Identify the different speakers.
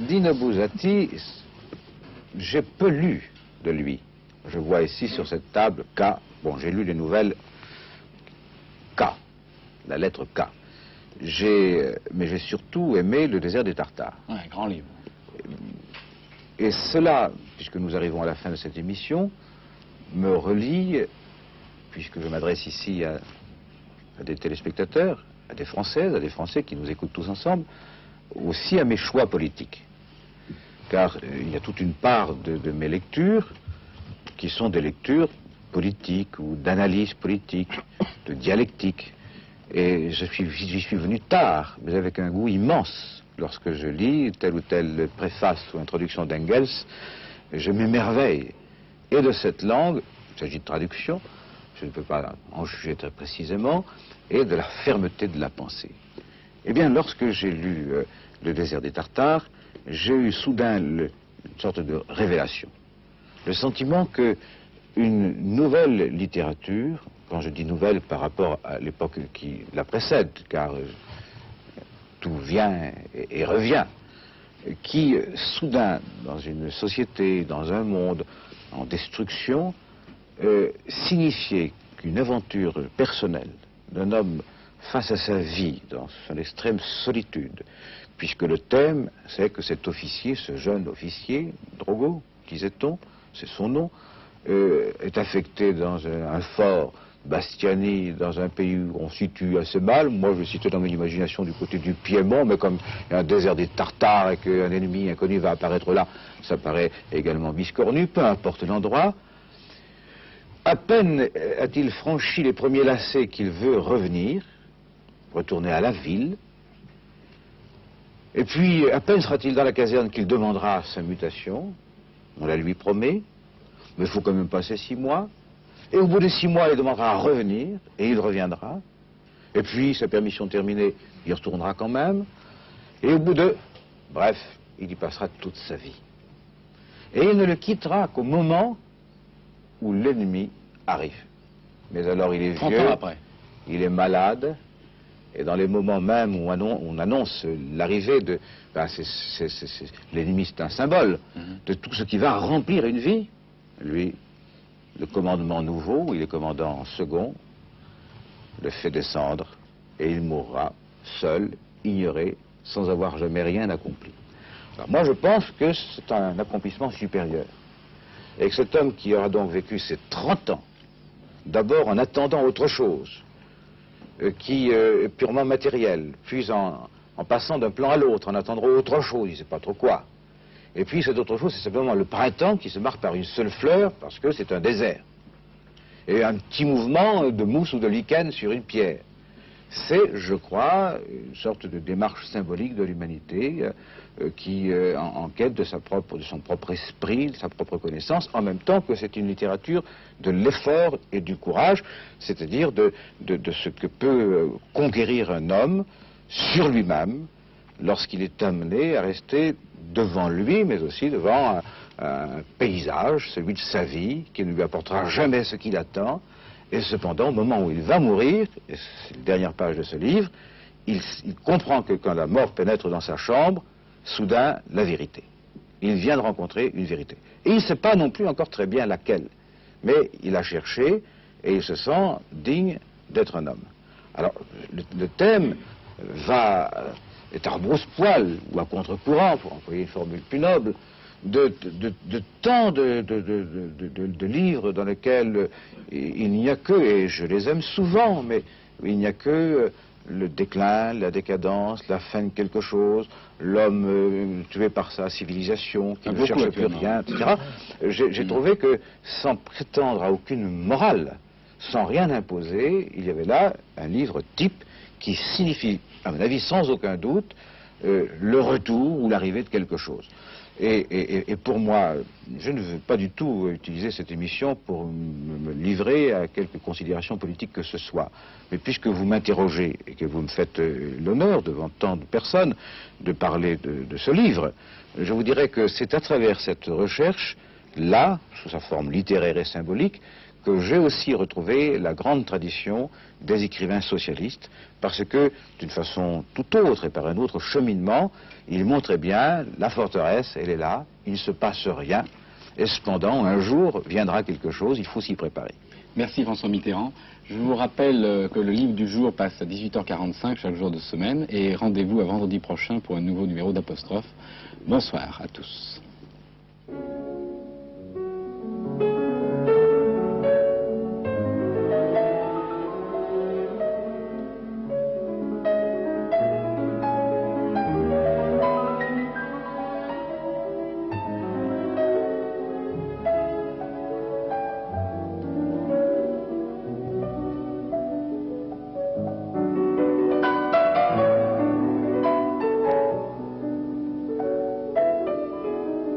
Speaker 1: Dino Buzzati, j'ai peu lu de lui. Je vois ici sur cette table K. Bon, j'ai lu les nouvelles K, la lettre K. Mais j'ai surtout aimé Le désert des Tartares.
Speaker 2: Ouais, grand livre.
Speaker 1: Et cela, puisque nous arrivons à la fin de cette émission, me relie, puisque je m'adresse ici à des téléspectateurs, à des Françaises, à des Français qui nous écoutent tous ensemble, aussi à mes choix politiques. Car il y a toute une part de mes lectures qui sont des lectures politiques ou d'analyse politique, de dialectique. Et j'y suis venu tard, mais avec un goût immense. Lorsque je lis telle ou telle préface ou introduction d'Engels, je m'émerveille. Et de cette langue, il s'agit de traduction, je ne peux pas en juger très précisément, et de la fermeté de la pensée. Eh bien, lorsque j'ai lu Le désert des Tartares, j'ai eu soudain une sorte de révélation. Le sentiment que une nouvelle littérature, quand je dis nouvelle par rapport à l'époque qui la précède, car tout vient et revient, qui soudain, dans une société, dans un monde en destruction, signifiait qu'une aventure personnelle d'un homme face à sa vie, dans son extrême solitude, puisque le thème, c'est que cet officier, ce jeune officier, Drogo, disait-on, c'est son nom, est affecté dans un fort Bastiani, dans un pays où on situe assez mal. Moi, je citais dans mon imagination du côté du Piémont, mais comme il y a un désert des Tartares et qu'un ennemi inconnu va apparaître là, ça paraît également biscornu, peu importe l'endroit. À peine a-t-il franchi les premiers lacets qu'il veut revenir, retourner à la ville, et puis à peine sera-t-il dans la caserne qu'il demandera sa mutation, on la lui promet, mais il faut quand même passer 6 mois, et au bout de 6 mois il demandera à revenir, et il reviendra, et puis sa permission terminée, il retournera quand même, et au bout de... Bref, il y passera toute sa vie. Et il ne le quittera qu'au moment où l'ennemi arrive. Mais alors il est vieux,
Speaker 2: 30 ans après.
Speaker 1: Il est malade, et dans les moments même où on annonce l'arrivée de... Ben l'ennemi, c'est un symbole de tout ce qui va remplir une vie. Lui, le commandement nouveau, il est commandant en second, le fait descendre, et il mourra seul, ignoré, sans avoir jamais rien accompli. Alors moi je pense que c'est un accomplissement supérieur. Et que cet homme qui aura donc vécu ces 30 ans, d'abord en attendant autre chose, qui est purement matériel, puis en passant d'un plan à l'autre, en attendant autre chose, il ne sait pas trop quoi. Et puis cette autre chose, c'est simplement le printemps qui se marque par une seule fleur, parce que c'est un désert. Et un petit mouvement de mousse ou de lichen sur une pierre. C'est, je crois, une sorte de démarche symbolique de l'humanité qui en quête de son propre esprit, de sa propre connaissance, en même temps que c'est une littérature de l'effort et du courage, c'est-à-dire de ce que peut conquérir un homme sur lui-même lorsqu'il est amené à rester devant lui, mais aussi devant un paysage, celui de sa vie, qui ne lui apportera jamais ce qu'il attend. Et cependant, au moment où il va mourir, et c'est la dernière page de ce livre, il comprend que quand la mort pénètre dans sa chambre, soudain, la vérité. Il vient de rencontrer une vérité. Et il ne sait pas non plus encore très bien laquelle. Mais il a cherché et il se sent digne d'être un homme. Alors, le thème est à rebrousse-poil ou à contre-courant, pour employer une formule plus noble, de tant de livres dans lesquels il n'y a que, et je les aime souvent, mais il n'y a que le déclin, la décadence, la fin de quelque chose, l'homme tué par sa civilisation, qui ne cherche plus rien, etc. J'ai trouvé que, sans prétendre à aucune morale, sans rien imposer, il y avait là un livre type qui signifie, à mon avis, sans aucun doute, le retour ou l'arrivée de quelque chose. Et pour moi, je ne veux pas du tout utiliser cette émission pour me livrer à quelque considération politique que ce soit. Mais puisque vous m'interrogez et que vous me faites l'honneur devant tant de personnes de parler de ce livre, je vous dirais que c'est à travers cette recherche, là, sous sa forme littéraire et symbolique, que j'ai aussi retrouvé la grande tradition des écrivains socialistes, parce que, d'une façon tout autre et par un autre cheminement, ils montraient bien, la forteresse, elle est là, il ne se passe rien, et cependant, un jour, viendra quelque chose, il faut s'y préparer.
Speaker 2: Merci François Mitterrand. Je vous rappelle que le livre du jour passe à 18h45 chaque jour de semaine, et rendez-vous à vendredi prochain pour un nouveau numéro d'Apostrophe. Bonsoir à tous.